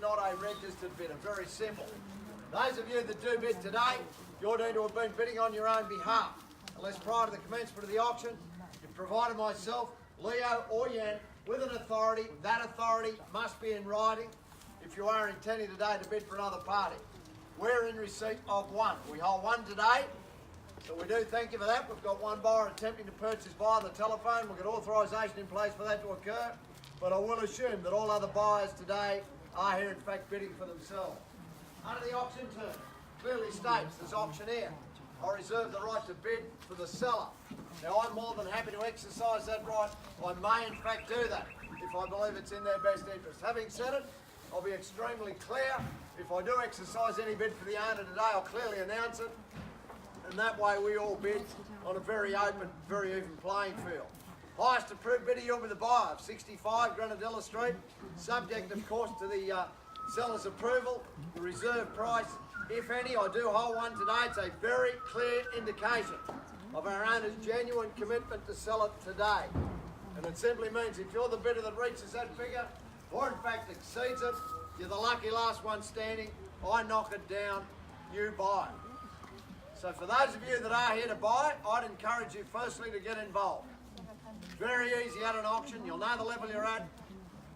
not a registered bidder. Very simple. Those of you that do bid today, you're going to have been bidding on your own behalf. Unless prior to the commencement of the auction, you've provided myself, Leo or Yan with an authority. That authority must be in writing if you are intending today to bid for another party. We're in receipt of one. We hold one today, so we do thank you for that. We've got one buyer attempting to purchase via the telephone. We've got authorisation in place for that to occur, but I will assume that all other buyers today are here in fact bidding for themselves. Under the auction term, clearly states as auctioneer, I reserve the right to bid for the seller. Now I'm more than happy to exercise that right. I may in fact do that if I believe it's in their best interest. Having said it, I'll be extremely clear. If I do exercise any bid for the owner today, I'll clearly announce it. And that way we all bid on a very open, very even playing field. Highest approved bidder, you'll be the buyer of 65 Granadilla Street, subject of course to the seller's approval. The reserve price, if any, I do hold one today. It's a very clear indication of our owner's genuine commitment to sell it today. And it simply means if you're the bidder that reaches that figure, or in fact exceeds it, you're the lucky last one standing. I knock it down, you buy it. So for those of you that are here to buy it, I'd encourage you firstly to get involved. Very easy at an auction. You'll know the level you're at.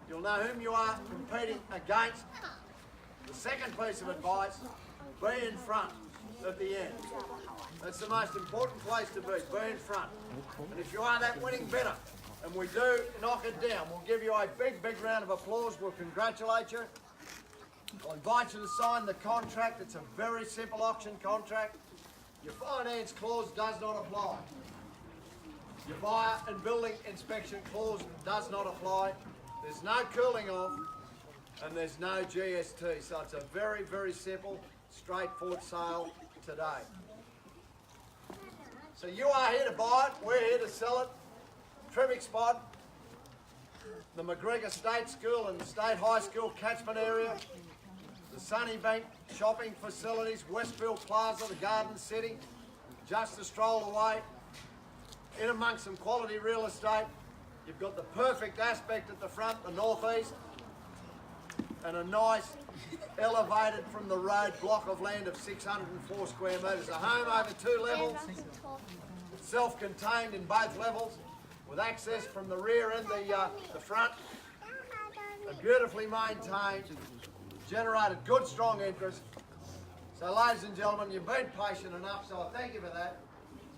You'll know whom you are competing against. The second piece of advice, be in front at the end. That's the most important place to be in front. And if you are that winning bidder, and we do knock it down, we'll give you a big, big round of applause. We'll congratulate you. I'll invite you to sign the contract. It's a very simple auction contract. Your finance clause does not apply. Your buyer and building inspection clause does not apply. There's no cooling off and there's no GST. So it's a very, very simple, straightforward sale today. So you are here to buy it. We're here to sell it. Terrific spot. The Macgregor State School and the State High School catchment area. The Sunnybank shopping facilities, Westfield Plaza, the Garden City, just a stroll away. In amongst some quality real estate, you've got the perfect aspect at the front, the northeast, and a nice elevated from the road block of land of 604 square metres. A home over 2 levels, self-contained in both levels, with access from the rear and the front, and beautifully maintained, generated good strong interest. So ladies and gentlemen, you've been patient enough, so I thank you for that.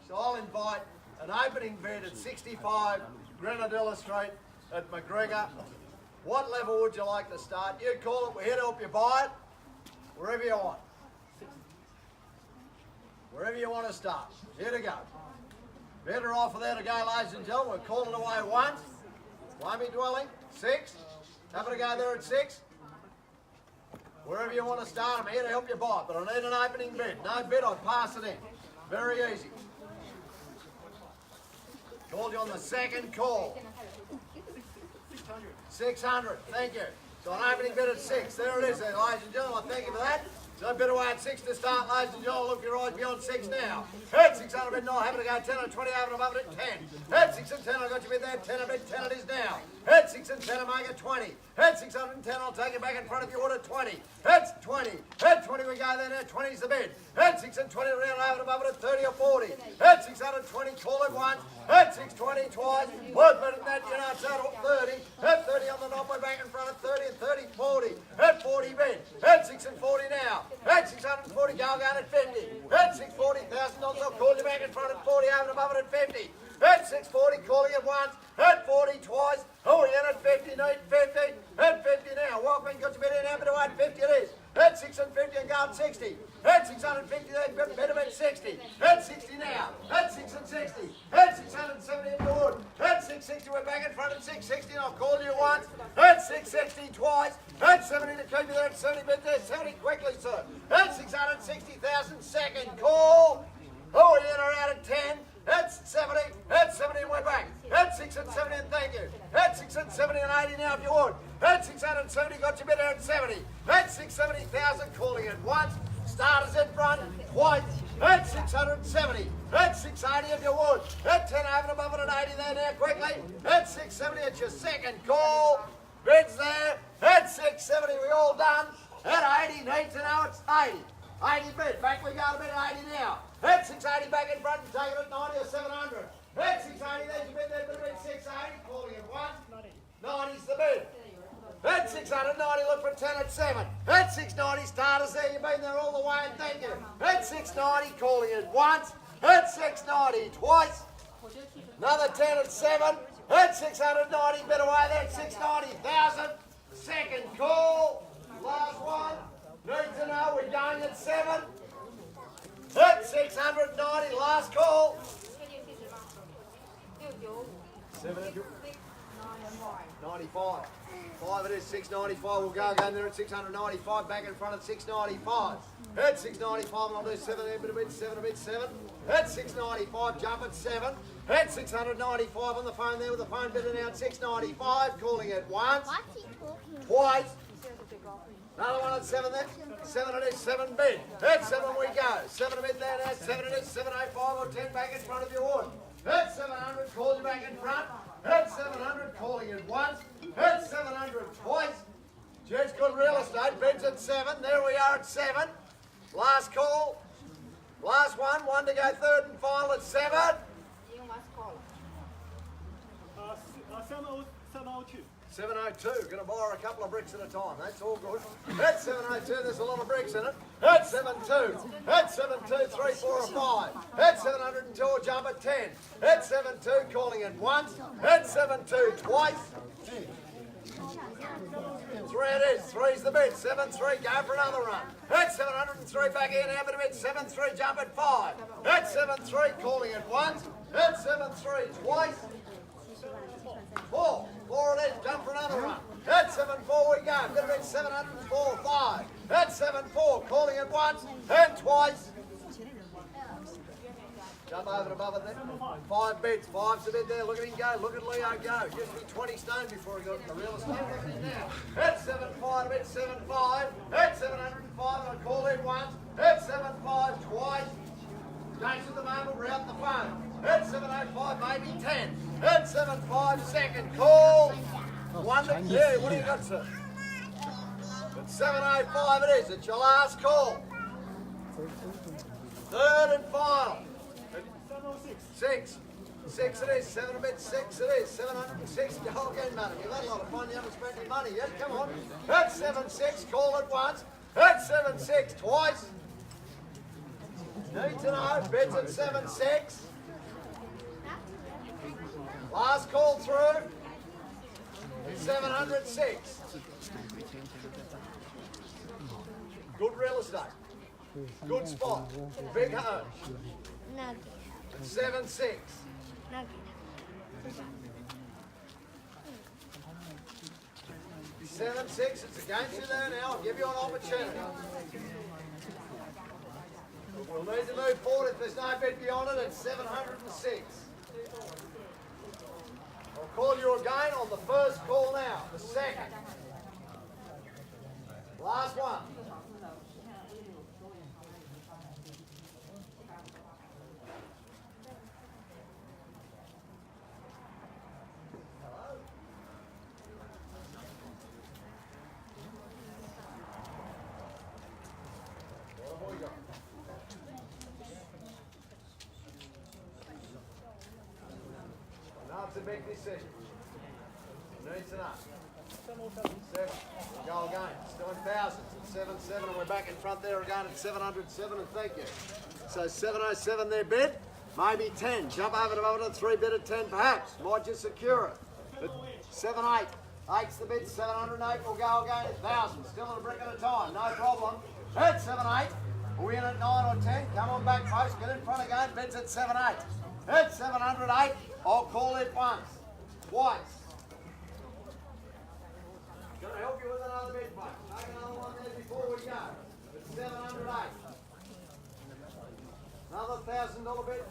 So I'll invite an opening bid at 65 Granadilla Street at Macgregor. What level would you like to start? You call it, we're here to help you buy it, wherever you want. Wherever you want to start, here to go. Better offer there to go, ladies and gentlemen. We're calling away once. Won't be dwelling. 6. Happy to go there at 6. Wherever you want to start, I'm here to help you buy it, but I need an opening bid. No bid, I pass it in. Very easy. Called you on the second call. 600. Thank you. So an opening bid at 6. There it is, then, ladies and gentlemen. Thank you for that. So bid away at 6 to start, ladies and gentlemen. Look your eyes beyond 6 now. Head 600 bid, not happy to go 10 and 20 over and above it at 10. Head 6 and 10, I got you bid there. 10 and bid, 10 it is now. Head 6 and 10, I make it 20. Head 610, I'll take it back in front of you order 20. Head 20. Head 20, we go there now. 20's the bid. Head 6 and 20 around over and above it at 30 or 40. Head 620, call it once. Head 620 twice. Worth better than that, you know, it's out 30. Head 30 on the knob, we're back in front of 30 and 30, 40. Head 40 bid. Head 6 and 40 now. Head 640, go at 50. Head 640,000, I'll call you back in front of 40 over and above it at 50. Head 640, calling it once. Head 40 twice. Oh, in at 50, need 50. Head 50 now. Walkman got your bid in, happy to add 50 it is. Head 650 and go at 60. Head 650, then better bet 60. Head 60 now. Head 660. Head 670 in the wood. Head 660, we're back in front of 660 and I'll call you once. Head 660 twice. Head 70 to keep you there at 70 bid there. 70 quickly, sir. Head 660,000 second call. Oh, in or out at 10. Head 70, head 70 and we're back. Head 6 and 70 and thank you. Head 6 and 70 and 80 now if you would. Head 670, got your bid there at 70. Head 670,000, calling it once. Starters in front, twice. Head 670. Head 680 if you would. Head 10 over and above it at 80 there now quickly. Head 670, it's your second call. Bids there. At 670, we all done. At 80, need to know it's 80. 80 bid, back we go a bit at 80 now. At 680, back in front and take it at 90 or 700. At 680, there's your bid, there's the bid, 680, calling it 1. 90's the bid. At 690, look for 10 at 7. At 690, starters there, you've been there all the way and thank you. At 690, calling it once. At 690, twice. Another 10 at 7. At 690, bid away there, 690,000. Second call. Last one. Need to know we're going at 7. At 690, last call. 95. 5 it is, 695. We'll go again there at 695. Back in front at 695. At 695, and I'll do 7 there, bit a bit, 7 a bit, 7. At 695, jump at 7. At 695 on the phone there with the phone bidder now at 695. Calling it once. Twice. Another one at 7 there. 7 it is, 7 bid. At 7 we go. 7 a bid there now. 7 it is, 705 or 10 back in front of your wood. At 700, call you back in front. At 700, calling it once. At 700, twice. Jed's good real estate. Bids at 7. There we are at 7. Last call. Last one. One to go third and final at 7. 702. Going to borrow a couple of bricks at a time. That's all good. At 702, there's a lot of bricks in it. At 72. At 72, 3, 4 or 5. At 702, jump at 10. At 72, calling it once. At 72, twice. 3 it is. 3's the bid. 7-3, go for another run. At 703, back in, have it a bit. 7-3, jump at 5. At 7-3, calling it once. At 7-3, twice. 4 it is, jump for another run. At 7-4 we go, bit of it, 704, 5. At 7-4, calling it once and twice. Jump over and above it there. 5 bids, 5's the bid there, look at him go, look at Leo go. Used to be 20 stone before he got into real estate, look at him now. At 7-5, bid 7-5. At 705, I call it once. At 7-5, twice. James at the moment, we're out the phone. At 705, maybe 10. At 75, second call. One to, yeah, what do you got, sir? At 705 it is, it's your last call. Third and final. 6. 6 it is, 7 a bit, 6 it is, 706. Go again, madam. You've had a lot of fun, you haven't spent any money yet, come on. At 7-6, call it once. At 7-6, twice. Need to know, bids at 7-6. Last call through. 706. Good real estate. Good spot. Big home. 7-6. 7-6. It's against you there now. I'll give you an opportunity. We'll need to move forward if there's no bid beyond it at 706. I'll call you again on the first call now, the second. Last one. It's a big decision. Needs to know. 7. Go again. Still in thousands. It's 7-7 and we're back in front there again at 707 and thank you. So 707 there bid. Maybe 10. Jump over to above it 3 bid at 10 perhaps. Might just secure it. But 7-8. 8's the bid. 708 will go again at 1,000. Still at a brick at a time. No problem. At 7-8. Are we in at 9 or 10? Come on back post. Get in front again. Bids at 7-8. At 708. I'll call it once, twice. Going to help you with another bid, mate. Take another one there before we go. It's 708. Another $1,000 bid.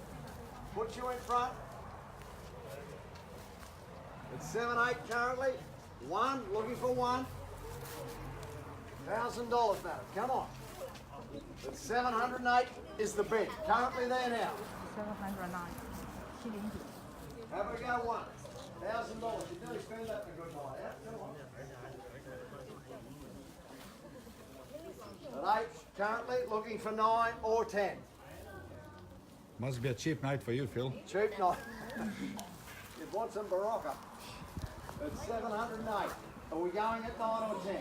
Put you in front. It's 7-8 currently. 1, looking for 1. $1,000, madam. Come on. It's 708 is the bid. Currently there now. 709. Have a go once. $1,000. You do spend that for a good night out. Come on. currently looking for 9 or 10. Must be a cheap night for you, Phil. Cheap night. You'd want some Barocca. It's 708. Are we going at 9 or 10?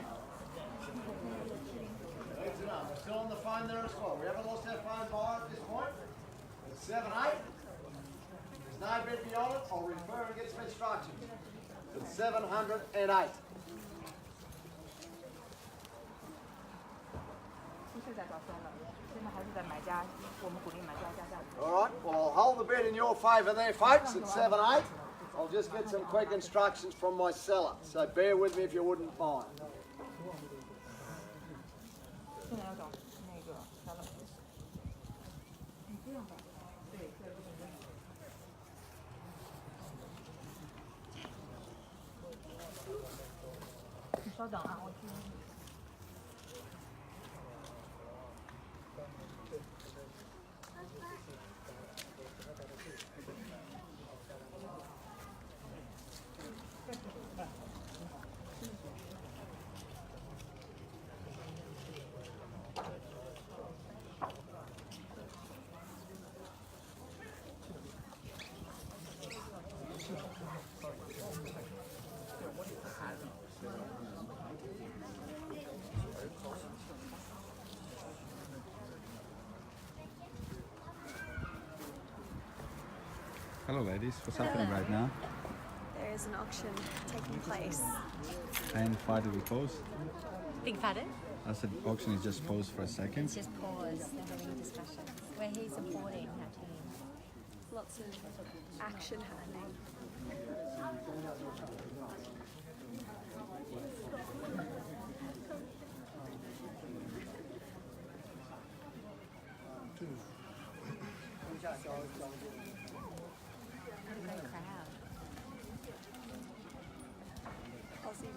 That's enough. We're still on the phone there as well. We haven't lost our phone buyer at this point. It's 7-8. There's no bid beyond it. I'll refer and get some instructions. It's 708. All right, well, I'll hold the bid in your favour there, folks, at 7-8. I'll just get some quick instructions from my seller, so bear with me if you wouldn't mind. Hello ladies, what's happening right now? There is an auction taking place. And why did we pause? Big pardon? I said auction is just paused for a second. It's just pause. They're having discussions. Where he's supporting our team. Lots of action happening. What a great crowd. Aussie.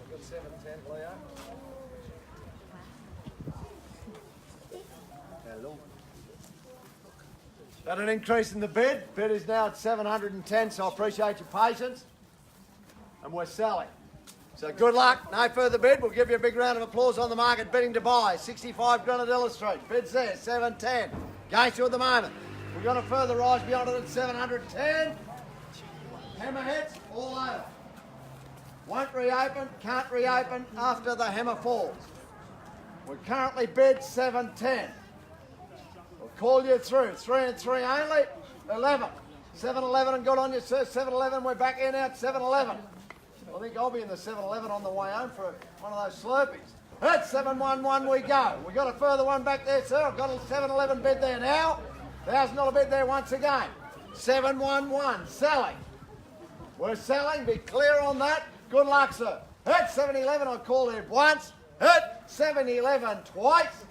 Good 7-10, Leo. Hello. Got an increase in the bid. Bid is now at 710, so I appreciate your patience. And we're selling. So good luck. No further bid. We'll give you a big round of applause on the market. Bidding to buy. 65 Granadilla Street. Bid's there. 710. Against you at the moment. We're going to further rise beyond it at 710. Hammerheads all over. Won't reopen. Can't reopen after the hammer falls. We're currently bid 710. We'll call you through. 3 and 3 only. 11. 7-11 and good on you, sir. 7-11. We're back in at 7-11. I think I'll be in the 7-11 on the way home for one of those Slurpees. At 7-1-1 we go. We got a further one back there, sir. I've got a 7-11 bid there now. $1,000 bid there once again. 7-1-1. Selling. We're selling. Be clear on that. Good luck, sir. At 7-11 I call it once. At 7-11 twice.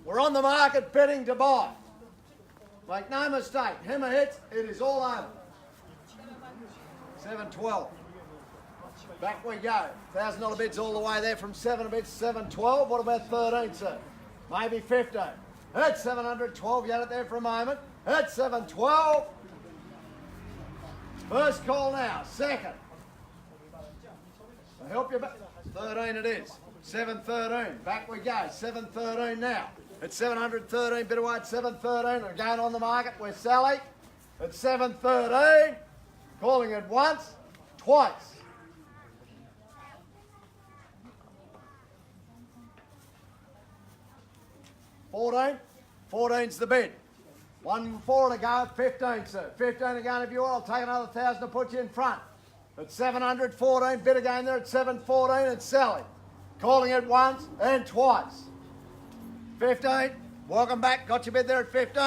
We're on the market bidding to buy. Make no mistake, hammer hits, it is all over. 7-12. Back we go. $1,000 bids all the way there from 7 bids to 7-12. What about 13, sir? Maybe 15. At 712, you had it there for a moment. At 712. First call now, second. I'll help you back. 13 it is. 713. Back we go. 713 now. At 713, bid away at 713. Again on the market, we're selling. At 713. Calling it once, twice. 14. 14's the bid. 1 4 to go, 15, sir. 15 again if you want. I'll take another 1,000 to put you in front. At 714, bid again there at 714 and selling. Calling it once and twice. 15, welcome back. Got your bid there at 15.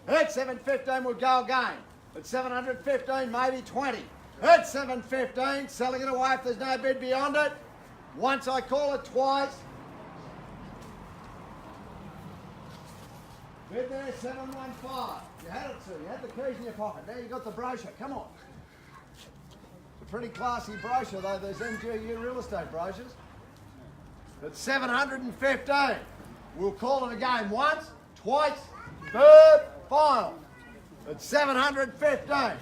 At 715, we'll go again. At 715, maybe 20. At 715, selling it away if there's no bid beyond it. Once I call it twice. Bid there, 715. You had it, sir. You had the keys in your pocket. Now you got the brochure. Come on. It's a pretty classy brochure, though. There's MGU real estate brochures. It's 715. We'll call it a game once, twice, third, final. It's 715.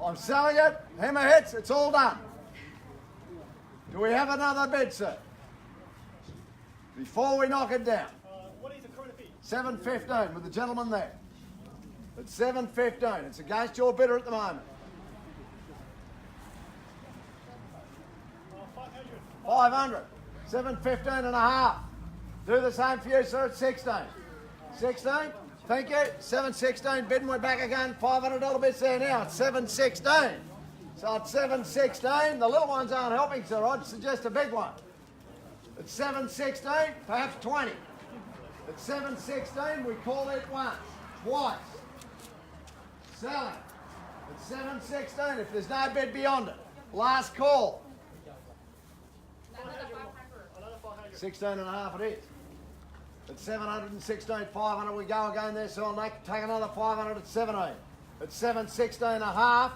I'm selling it. Hammer hits. It's all done. Do we have another bid, sir? Before we knock it down. What is the current bid? 715 with the gentleman there. It's 715. It's against your bidder at the moment. 500. 715 and a half. Do the same for you, sir, at 16. 16? Thank you. 716 bidding. We're back again. $500 bids there now. It's 716. So at 716, the little ones aren't helping, sir. I'd suggest a big one. At 716, perhaps 20. At 716, we call it once, twice. Selling. At 716, if there's no bid beyond it. Last call. 16 and a half it is. At 716, 500 we go again there, so I'll take another 500 at 17. At 716 and a half,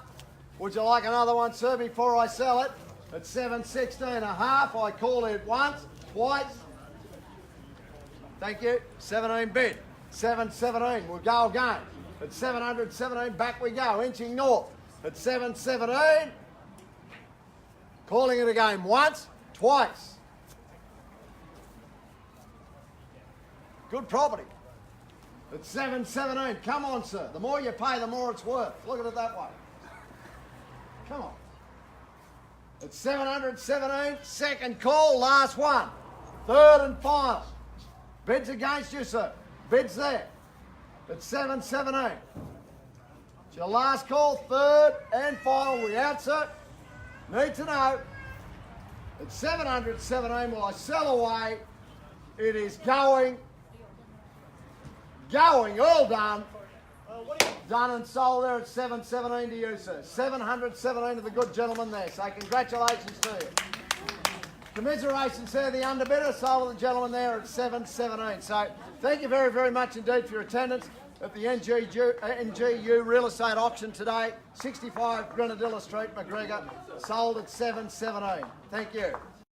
would you like another one, sir, before I sell it? At 716 and a half, I call it once, twice. Thank you. 17 bid. 717, we'll go again. At 717, back we go, inching north. At 717, calling it a game once, twice. Good property. At 717, come on, sir. The more you pay, the more it's worth. Look at it that way. Come on. At 717, second call, last one. Third and final. Bids against you, sir. Bids there. At 717. It's your last call, third and final. We out, sir. Need to know. At 717, will I sell away? It is going, all done. Done and sold there at 717 to you, sir. 717 to the good gentleman there. So congratulations to you. Commiserations there, the underbidder sold to the gentleman there at 717. So thank you very, very much indeed for your attendance at the NGU real estate auction today. 65 Granadilla Street, Macgregor. Sold at 717. Thank you.